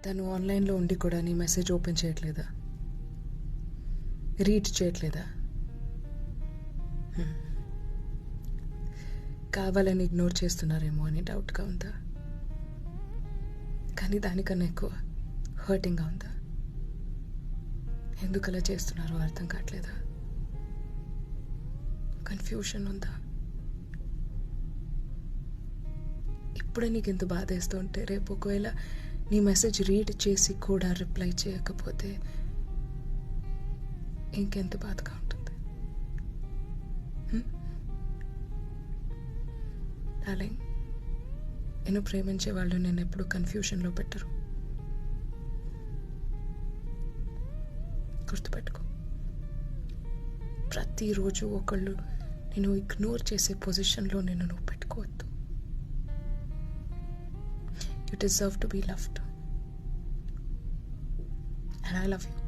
తను ఆన్లైన్లో ఉండి కూడా నీ మెసేజ్ ఓపెన్ చేయట్లేదా? రీడ్ చేయట్లేదా? కావాలని ఇగ్నోర్ చేస్తున్నారేమో అని డౌట్గా ఉందా? కానీ దానికన్నా ఎక్కువ హర్టింగ్గా ఉందా? ఎందుకు అలా చేస్తున్నారో అర్థం కావట్లేదా? కన్ఫ్యూషన్ ఉందా? ఇప్పుడే నీకు ఇంత బాధేస్తూ ఉంటే రేపు ఒకవేళ నీ మెసేజ్ రీడ్ చేసి కూడా రిప్లై చేయకపోతే ఇంకెంత బాధగా ఉంటుంది? డార్లింగ్, నేను ప్రేమించే వాళ్ళు నేను ఎప్పుడు కన్ఫ్యూషన్లో పెట్టరు. గుర్తుపెట్టుకో, ప్రతిరోజు ఒకళ్ళు నేను ఇగ్నోర్ చేసే పొజిషన్లో నువ్వు పెట్టుకోవద్దు. You deserve to be loved. And I love you.